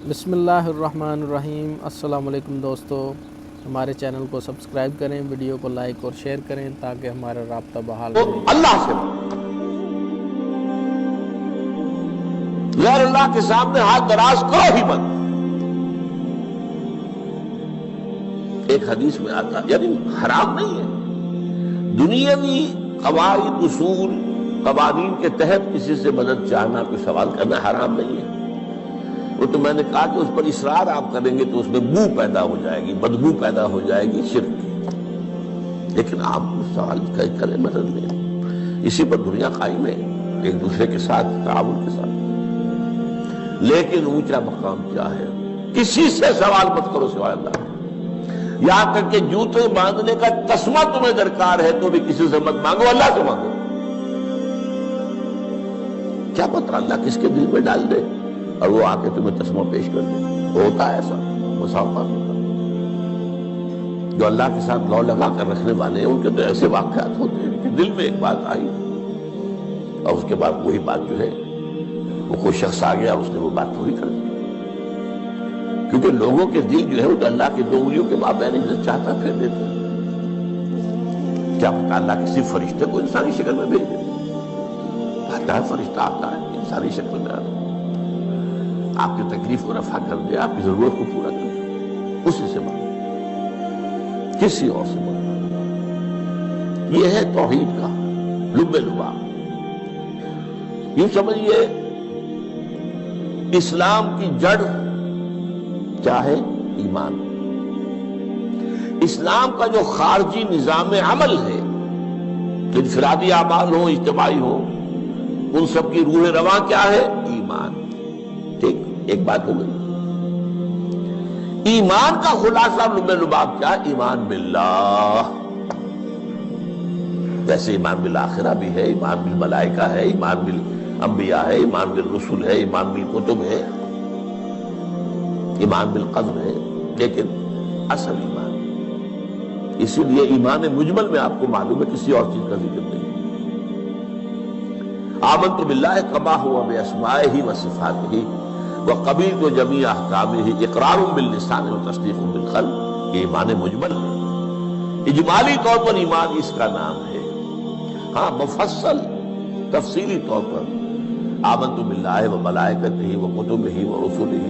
بسم اللہ الرحمن الرحیم۔ السلام علیکم دوستو، ہمارے چینل کو سبسکرائب کریں، ویڈیو کو لائک اور شیئر کریں تاکہ ہمارا رابطہ بحال تو رہے۔ اللہ سے غیر اللہ کے سامنے ہاتھ دراز کرو ہی مت۔ ایک حدیث میں آتا یعنی حرام نہیں ہے، دنیاوی قواعد اصول قوانین کے تحت کسی سے مدد چاہنا، کوئی سوال کرنا حرام نہیں ہے۔ وہ تو میں نے کہا کہ اس پر اصرار آپ کریں گے تو اس میں بو پیدا ہو جائے گی، بدبو پیدا ہو جائے گی شرک کی، لیکن آپ سوال کریں، مدد لیں، اسی پر دنیا قائم ہے، ایک دوسرے کے ساتھ تعاون کے ساتھ۔ لیکن اونچا مقام کیا ہے؟ کسی سے سوال مت کرو سوائے اللہ، یہاں تک کہ جوتے باندھنے کا تسمہ تمہیں درکار ہے تو بھی کسی سے مت مانگو، اللہ سے مانگو۔ کیا پتہ اللہ کس کے دل میں ڈال دے اور وہ آ کے تمہیں تسمہ پیش کر دے۔ ہوتا ہے ایسا، مسافر ہوتا ہے۔ جو اللہ کے ساتھ لو لگا کر رکھنے والے ہیں ان کے تو ایسے واقعات ہوتے ہیں کہ دل میں ایک بات آئی اور اس کے بعد وہی بات جو ہے وہ کوئی شخص آ گیا اور اس نے وہ بات پوری کر دی، کیونکہ لوگوں کے دل جو ہے وہ تو اللہ کی دو انگلیوں کے مابین جو چاہتا پھر دیتے ہیں۔ کیا پتہ اللہ کسی فرشتے کو انسانی شکل میں بھیج دے، آتا ہے فرشتہ، آتا ہے انسانی شکل میں آتا ہے، آپ کی تکلیف کو رفع کر دے، آپ کی ضرورت کو پورا کر دے، اسی سے مانگو، کسی اور سے مانگو۔ یہ ہے توحید کا لب لباب۔ یوں سمجھیے اسلام کی جڑ کیا ہے؟ ایمان۔ اسلام کا جو خارجی نظام عمل ہے، انفرادی اعمال ہو، اجتماعی ہو، ان سب کی روح رواں کیا ہے؟ ایمان۔ ٹھیک، ایک بات ہو گئی۔ ایمان کا خلاصہ لب لباب کیا ہے؟ ایمان باللہ۔ ویسے ایمان بالآخرہ بھی ہے، ایمان بالملائکہ ہے، ایمان بالانبیاء ہے، ایمان بالرسل ہے، ایمان بالکتب ہے، ایمان بالقدر ہے، لیکن اصل ایمان، اسی لیے ایمان مجمل میں آپ کو معلوم ہے کسی اور چیز کا ذکر نہیں۔ آمنت باللہ کما ہوا باسمائہ وصفاتہ وقبلت جمیع احکامہ اقرار باللسان وتصدیق بالقلب۔ یہ ایمان مجمل ہے، اجمالی طور پر ایمان اس کا نام ہے۔ ہاں مفصل تفصیلی طور پر آمنت باللہ وملائکتہ وکتبہ ورسلہ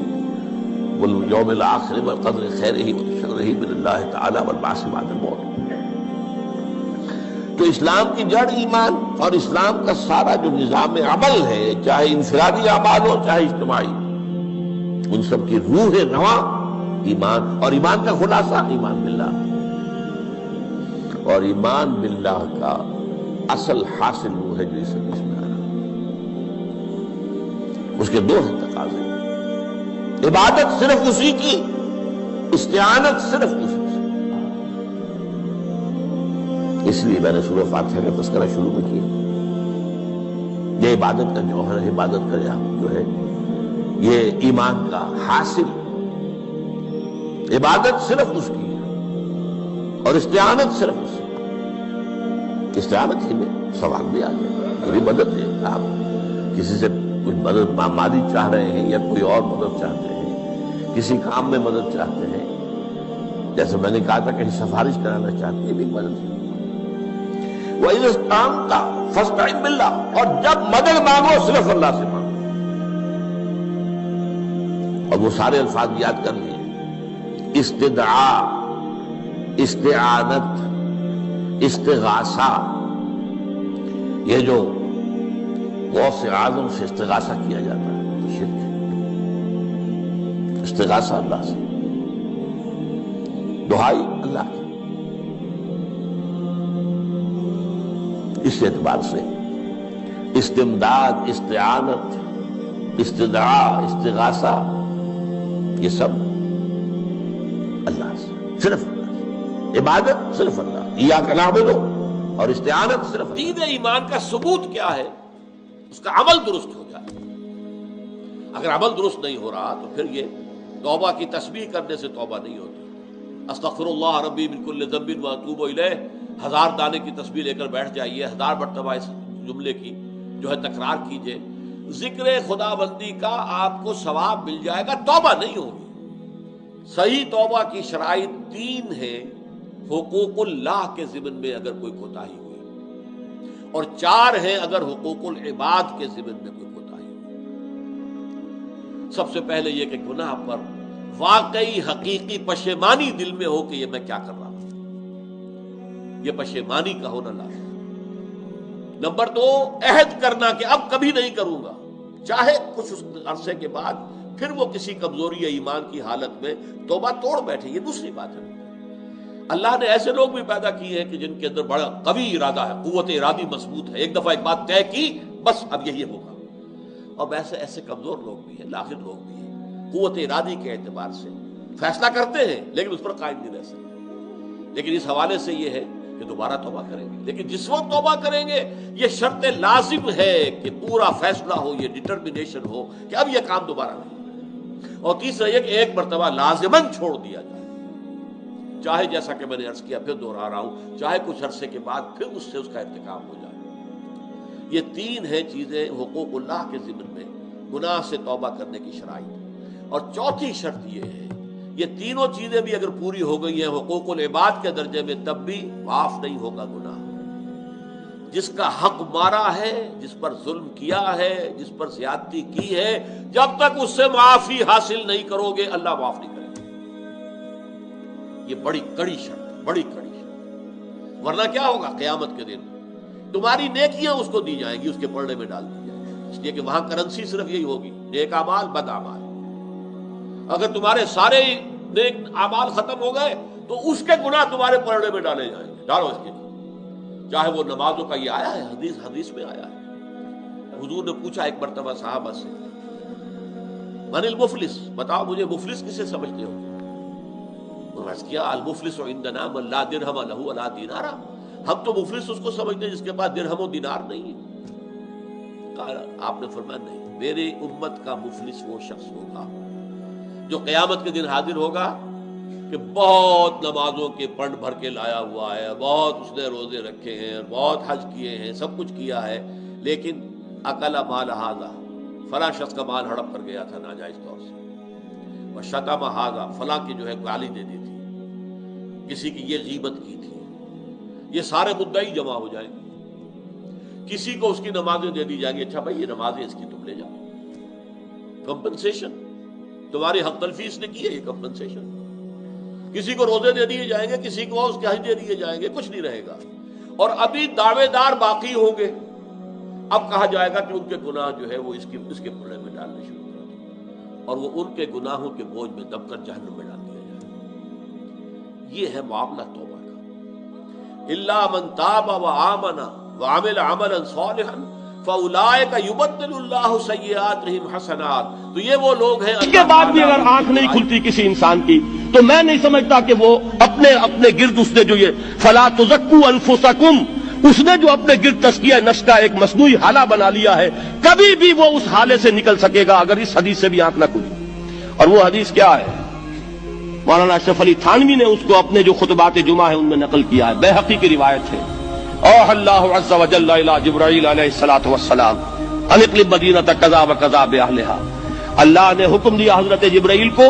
والیوم الآخر والقدر خیرہ وشرہ من اللہ تعالی والبعث بعد الموت۔ تو اسلام کی جڑ ایمان، اور اسلام کا سارا جو نظام عمل ہے، چاہے انفرادی اعمال ہو چاہے اجتماعی، ان سب کی روح رواں ایمان، اور ایمان کا خلاصہ ایمان باللہ۔ اور ایمان باللہ کا اصل حاصل وہ ہے جو اس حدیث میں آ رہا۔ اس کے دو ہیں تقاضے، عبادت صرف اسی کی، استعانت صرف اسی سے۔ اس لیے میں نے سورہ فاتحہ کا تذکرہ شروع میں کیا۔ یہ عبادت کا جوہر ہے، عبادت کا جو ہے یہ ایمان کا حاصل، عبادت صرف اس کی ہے اور استعانت صرف اس کی۔ استعانت ہی میں سوال بھی آ گیا، میری مدد ہے، آپ کسی سے کچھ مدد مالی چاہ رہے ہیں یا کوئی اور مدد چاہتے ہیں، کسی کام میں مدد چاہتے ہیں، جیسے میں نے کہا تھا کہیں سفارش کرانا چاہتے ہیں، یہ بھی مدد ہے۔ وَإِذَا اسْتَعَنْتَ فَاسْتَعِنْ بِاللَّهِ، اور جب مدد مانگو صرف اللہ سے مانگو۔ اور وہ سارے الفاظ یاد کر لیے، استدعاء، استعانت، استغاثہ، یہ جو غوث اعظم سے استغاثہ کیا جاتا ہے تو شرک ہے۔ استغاثہ اللہ سے، دعائی اللہ کی۔ اس اعتبار سے استمداد، استعانت، استدعاء، استغاثہ، یہ سب اللہ سے، صرف اللہ سے۔ عبادت صرف اللہ، ایاک نعبد، اور استعانت صرف۔ دین ایمان کا ثبوت کیا ہے؟ اس کا عمل درست ہو جائے۔ اگر عمل درست نہیں ہو رہا تو پھر یہ توبہ کی تسبیح کرنے سے توبہ نہیں ہوتی۔ استغفر اللہ ربی من کل ذنب واتوب الیہ، 1000 دانے کی تسبیح لے کر بیٹھ جائیے، 1000 مرتبہ اس جملے کی جو ہے تکرار کیجئے، ذکر خدا بندی کا آپ کو ثواب مل جائے گا، توبہ نہیں ہوگی۔ صحیح توبہ کی شرائط 3 ہیں۔ حقوق اللہ کے ضمن میں اگر کوئی کوتاہی ہوئی، اور 4 ہیں اگر حقوق العباد کے ضمن میں کوئی کوتاہی ہوئی۔ سب سے پہلے یہ کہ گناہ پر واقعی حقیقی پشیمانی دل میں ہو کہ یہ میں کیا کر رہا ہوں، یہ پشیمانی کا ہونا لازم۔ نمبر 2، عہد کرنا کہ اب کبھی نہیں کروں گا، چاہے کچھ عرصے کے بعد پھر وہ کسی کمزوری یا ایمان کی حالت میں توبہ توڑ بیٹھے، یہ دوسری بات ہے۔ اللہ نے ایسے لوگ بھی پیدا کیے ہیں کہ جن کے اندر بڑا قوی ارادہ ہے، قوت ارادی مضبوط ہے، ایک دفعہ ایک بات طے کی بس اب یہی ہوگا۔ اور ویسے ایسے کمزور لوگ بھی ہیں، لاغر لوگ بھی ہیں، قوت ارادی کے اعتبار سے فیصلہ کرتے ہیں لیکن اس پر قائم نہیں رہ سکتے۔ لیکن اس حوالے سے یہ ہے کہ دوبارہ توبہ کریں گے، لیکن جس وقت توبہ کریں گے یہ شرط لازم ہے کہ پورا فیصلہ ہو، یہ ڈٹرمنیشن ہو کہ اب یہ کام دوبارہ نہیں۔ اور تیسرا یہ کہ ایک مرتبہ لازماً چھوڑ دیا جائے، چاہے جیسا کہ میں نے عرض کیا، پھر دوہرا رہا ہوں، چاہے کچھ عرصے کے بعد پھر اس سے اس کا ارتکاب ہو جائے۔ یہ 3 ہیں چیزیں حقوق اللہ کے ضمن میں گناہ سے توبہ کرنے کی شرائط۔ اور چوتھی شرط یہ ہے، یہ تینوں چیزیں بھی اگر پوری ہو گئی ہیں حقوق العباد کے درجے میں، تب بھی معاف نہیں ہوگا گناہ۔ جس کا حق مارا ہے، جس پر ظلم کیا ہے، جس پر زیادتی کی ہے، جب تک اس سے معافی حاصل نہیں کرو گے اللہ معاف نہیں کرے گا۔ یہ بڑی کڑی شرط، بڑی کڑی شرط۔ ورنہ کیا ہوگا قیامت کے دن؟ تمہاری نیکیاں اس کو دی جائیں گی، اس کے پلڑے میں ڈال دی جائیں گی، اس لیے کہ وہاں کرنسی صرف یہی ہوگی، نیک اعمال بد اعمال۔ اگر تمہارے سارے نیک اعمال ختم ہو گئے تو اس کے گناہ تمہارے پلڑے میں ڈالے جائیں گے، ڈالو اس کے لیے۔ چاہے وہ نمازوں کا، یہ آیا ہے حدیث میں آیا ہے، حضور نے پوچھا ایک مرتبہ صحابہ سے، من المفلس، بتاؤ مجھے مفلس کسے سمجھتے ہو؟ عرض کیا المفلس عندنا من لا درہم لہ ولا دینار، ہم تو مفلس اس کو سمجھتے ہیں جس کے پاس درہم و دینار نہیں ہے۔ کہا، آپ نے فرمایا نہیں، میری امت کا مفلس وہ شخص ہوگا جو قیامت کے دن حاضر ہوگا کہ بہت نمازوں کے پڑھ بھر کے لایا ہوا ہے، بہت اس نے روزے رکھے ہیں، بہت حج کیے ہیں، سب کچھ کیا ہے، لیکن اکل مال ھذا، فلاں شخص کا مال ہڑپ کر گیا تھا ناجائز طور سے، وشتم ھذا، فلاں کی جو ہے گالی دے دی تھی، کسی کی یہ غیبت کی تھی، یہ سارے مدعی جمع ہو جائیں گے، کسی کو اس کی نمازیں دے دی جائیں گی، اچھا بھائی یہ نمازیں اس کی تم لے جاؤ، کمپنسیشن تمہاری حق تلفیس نے کی ہے، یہ کمپنسیشن۔ کسی کو روزے دے دیے جائیں گے، کسی کو اس کے حج دے دیے جائیں گے، کچھ نہیں رہے گا۔ اور ابھی دعوے دار باقی ہوں گے، اب کہا جائے گا کہ ان کے گناہ جو ہے وہ اس کے پلڑے میں ڈالنے شروع کر دیں، اور وہ ان کے گناہوں کے بوجھ میں دب کر جہنم میں ڈال دیا جائے۔ یہ ہے معاملہ توبہ کا۔ الا من تاب وآمن وعمل عملا صالحا فاولئک یبدل اللہ سیئاتہم حسنات، تو یہ وہ لوگ ہیں۔ اس کے بعد بھی اگر آنکھ نہیں کھلتی کسی انسان کی تو میں نہیں سمجھتا کہ وہ اپنے گرد اس نے جو یہ فلا تزکوا انفسکم، اس نے جو اپنے گرد تزکیہ نفس کا ایک مصنوعی حالہ بنا لیا ہے، کبھی بھی وہ اس حالے سے نکل سکے گا اگر اس حدیث سے بھی آنکھ نہ کھلی۔ اور وہ حدیث کیا ہے؟ مولانا اشرف علی تھانوی نے اس کو اپنے جو خطبات جمعہ ہیں ان میں نقل کیا ہے، بیہقی کی روایت ہے۔ اوحى اللہ عز وجل الى جبرائیل علیہ الصلوۃ والسلام ان اقلب مدینۃ کذا وکذا باہلھا، اللہ نے حکم دیا حضرت جبرائیل کو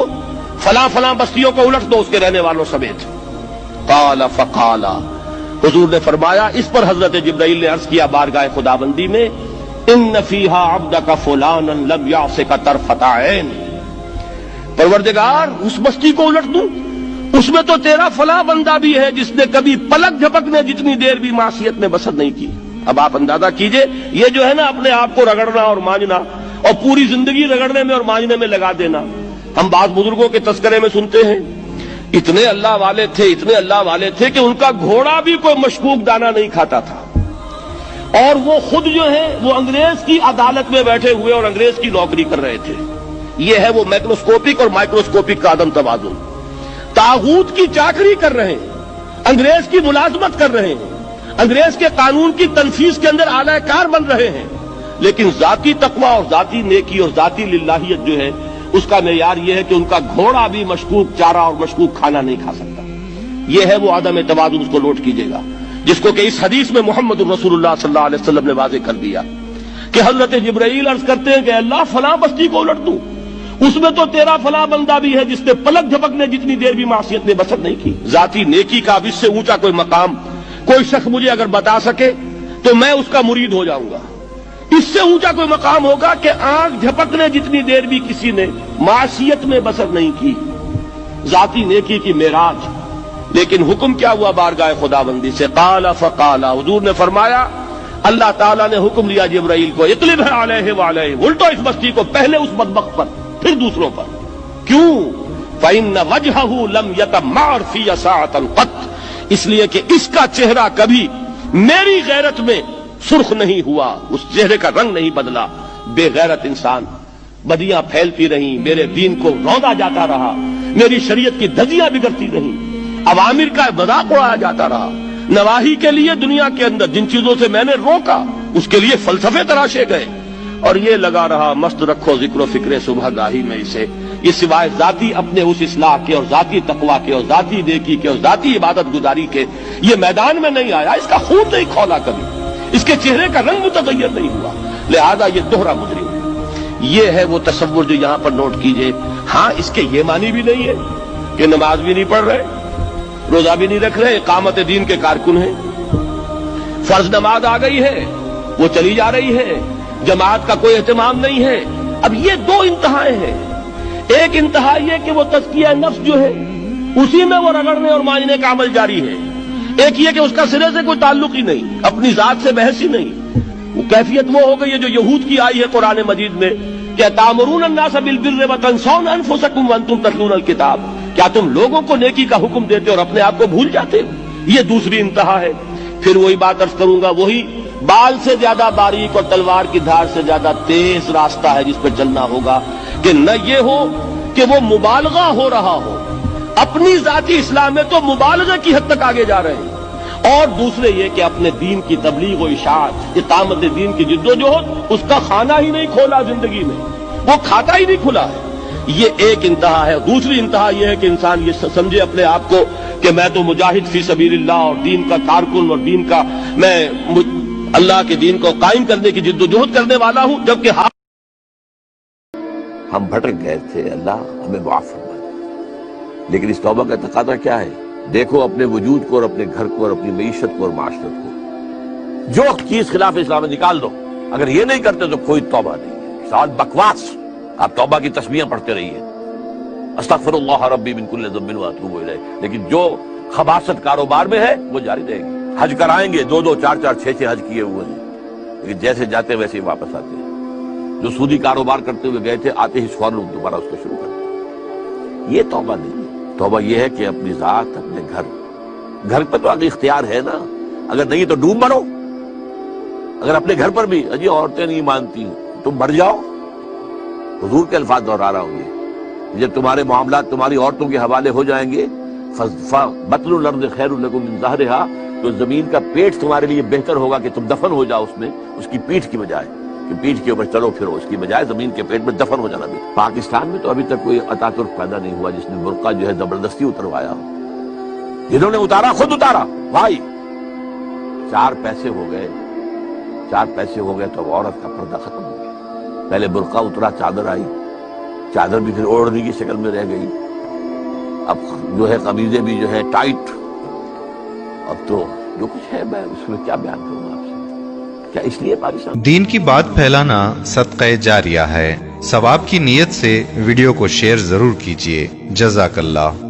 فلاں فلاں بستیوں کو الٹ دو اس کے رہنے والوں سمیت۔ قال فقال، حضور نے فرمایا، اس پر حضرت جبرائیل نے عرض کیا بارگاہ خداوندی میں، ان فیھا عبدک فلانا لم یعصک طرفۃ عین، پروردگار اس بستی کو الٹ دوں، اس میں تو تیرا فلاں بندہ بھی ہے جس نے کبھی پلک جھپکنے جتنی دیر بھی معصیت میں بسر نہیں کی۔ اب آپ اندازہ کیجئے، یہ جو ہے نا اپنے آپ کو رگڑنا اور مانجنا، اور پوری زندگی رگڑنے میں اور مانجنے میں لگا دینا۔ ہم بعض بزرگوں کے تذکرے میں سنتے ہیں اتنے اللہ والے تھے، اتنے اللہ والے تھے کہ ان کا گھوڑا بھی کوئی مشکوک دانہ نہیں کھاتا تھا، اور وہ خود جو ہے وہ انگریز کی عدالت میں بیٹھے ہوئے اور انگریز کی نوکری کر رہے تھے۔ یہ ہے وہ میکروسکوپک اور مائکروسکوپک کا عدم توازن۔ طاغوت کی چاکری کر رہے ہیں، انگریز کی ملازمت کر رہے ہیں، انگریز کے قانون کی تنفیذ کے اندر اعلی کار بن رہے ہیں، لیکن ذاتی تقویٰ اور ذاتی نیکی اور ذاتی للہیت جو ہے اس کا معیار یہ ہے کہ ان کا گھوڑا بھی مشکوک چارہ اور مشکوک کھانا نہیں کھا سکتا۔ یہ ہے وہ عدم توازن، اس کو نوٹ کیجیے گا، جس کو کہ اس حدیث میں محمد رسول اللہ صلی اللہ علیہ وسلم نے واضح کر دیا کہ حضرت جبرائیل عرض کرتے ہیں کہ اللہ فلاں بستی کو الٹ دوں، اس میں تو تیرا فلاں بندہ بھی ہے جس نے پلک جھپکنے جتنی دیر بھی معصیت میں بسر نہیں کی۔ ذاتی نیکی کا اب اس سے اونچا کوئی مقام کوئی شخص مجھے اگر بتا سکے تو میں اس کا مرید ہو جاؤں گا۔ اس سے اونچا کوئی مقام ہوگا کہ آنکھ جھپکنے جتنی دیر بھی کسی نے معصیت میں بسر نہیں کی، ذاتی نیکی کی معراج۔ لیکن حکم کیا ہوا بارگاہ خداوندی سے؟ قال فقال، حضور نے فرمایا، اللہ تعالیٰ نے حکم لیا جبرائیل کو، اقلب علیہ وعلیہ، الٹو اس بستی کو، پہلے اس بدبخت پر پھر دوسروں پر۔ کیوں؟ فإن وجهه لم يتمعر في ساعة قط، اس لیے کہ اس کا چہرہ کبھی میری غیرت میں سرخ نہیں ہوا، اس چہرے کا رنگ نہیں بدلا۔ بے غیرت انسان، بدیاں پھیلتی رہیں، میرے دین کو روندا جاتا رہا، میری شریعت کی دھجیاں بگڑتی رہیں، عوامر کا مذاق اڑایا جاتا رہا، نواہی کے لیے دنیا کے اندر جن چیزوں سے میں نے روکا اس کے لیے فلسفے تراشے گئے، اور یہ لگا رہا مست رکھو ذکر و فکر صبح گاہی میں اسے، یہ سوائے ذاتی اپنے اس اصلاح کے اور ذاتی تقویٰ کے اور ذاتی نیکی کے اور ذاتی عبادت گزاری کے یہ میدان میں نہیں آیا، اس کا خون نہیں کھولا کبھی، اس کے چہرے کا رنگ متغیر نہیں ہوا، لہذا یہ دوہرا مجرم ہے۔ یہ ہے وہ تصور جو یہاں پر نوٹ کیجئے۔ ہاں اس کے یہ معنی بھی نہیں ہے کہ نماز بھی نہیں پڑھ رہے، روزہ بھی نہیں رکھ رہے، اقامت دین کے کارکن ہیں، فرض نماز آ گئی ہے وہ چلی جا رہی ہے، جماعت کا کوئی اہتمام نہیں ہے۔ اب یہ دو انتہائیں ہیں، ایک انتہا یہ کہ وہ تزکیہ نفس جو ہے اسی میں وہ رگڑنے اور مانجنے کا عمل جاری ہے، ایک یہ کہ اس کا سرے سے کوئی تعلق ہی نہیں، اپنی ذات سے بحث ہی نہیں۔ وہ کیفیت وہ ہو گئی ہے جو یہود کی آئی ہے قرآن مجید میں کہ تامرون الناس بالبر وتنسون انفسکم وانتم تتلون الکتاب، کیا تم لوگوں کو نیکی کا حکم دیتے اور اپنے آپ کو بھول جاتے ہو؟ یہ دوسری انتہا ہے۔ پھر وہی بات عرض کروں گا، وہی بال سے زیادہ باریک اور تلوار کی دھار سے زیادہ تیز راستہ ہے جس پہ چلنا ہوگا، کہ نہ یہ ہو کہ وہ مبالغہ ہو رہا ہو، اپنی ذاتی اصلاح میں تو مبالغہ کی حد تک آگے جا رہے ہیں، اور دوسرے یہ کہ اپنے دین کی تبلیغ و اشاعت، اقامت دین کی جد و جہد، اس کا کھانا ہی نہیں کھولا زندگی میں، وہ کھاتا ہی نہیں کھلا ہے۔ یہ ایک انتہا ہے۔ دوسری انتہا یہ ہے کہ انسان یہ سمجھے اپنے آپ کو کہ میں تو مجاہد فی سبیل اللہ اور دین کا کارکن اور دین کا میں اللہ کے دین کو قائم کرنے کی جد و جہد کرنے والا ہوں، جبکہ ہم بھٹک گئے تھے، اللہ ہمیں معاف فرمائے۔ لیکن اس توبہ کا تقاضا کیا ہے؟ دیکھو اپنے وجود کو اور اپنے گھر کو اور اپنی معیشت کو اور معاشرت کو، جو چیز خلاف اسلام ہے نکال دو۔ اگر یہ نہیں کرتے تو کوئی توبہ نہیں، سال بکواس۔ آپ توبہ کی تسبیحیں پڑھتے رہیے، استغفر اللہ ربی من کل ذنب واتوب الیہ، لیکن جو خباثت کاروبار میں ہے وہ جاری رہے گی۔ حج کرائیں گے، 2 4 6 حج کیے ہوئے ہیں، لیکن جیسے جاتے ویسے ہی واپس آتے ہیں۔ جو سودی کاروبار کرتے ہوئے گئے تھے، آتے ہی فوراً دوبارہ اس کو شروع کرتے ہیں۔ یہ توبہ نہیں ہے۔ توبہ یہ ہے کہ اپنی ذات، اپنے گھر پہ تو آگے اختیار ہے نا، اگر نہیں تو ڈوب مرو۔ اگر اپنے گھر پر بھی اجی عورتیں نہیں مانتی تم مر جاؤ، حضور کے الفاظ دہرا رہا ہوں یہ، جب تمہارے معاملات تمہاری عورتوں کے حوالے ہو جائیں گے، بطن الارض خیر لکم من ظہرها، تو زمین کا پیٹ تمہارے لیے بہتر ہوگا کہ تم دفن ہو جاؤ اس میں، اس کی پیٹھ کی بجائے کہ پیٹھ کے اوپر چلو پھرو، اس کی بجائے زمین کے پیٹ میں دفن ہو جانا بھی۔ پاکستان میں تو ابھی تک کوئی اتا ترک پیدا نہیں ہوا جس نے برقع جو ہے زبردستی اتروایا ہو۔ جنہوں نے اتارا خود اتارا بھائی، 4 پیسے ہو گئے، 4 پیسے ہو گئے تو اب عورت کا پردہ ختم ہو گیا۔ پہلے برقع اترا، چادر آئی، چادر بھی پھر اوڑھنے کی شکل میں رہ گئی، اب جو ہے قمیضیں بھی جو ہے ٹائٹ، اب تو جو کچھ ہے میں اس میں کیا بیان کروں آپ سے، کیا اس لیے پاکستان دین کی بات پھیلانا صدقہ جاریہ ہے۔ ثواب کی نیت سے ویڈیو کو شیئر ضرور کیجیے۔ جزاک اللہ۔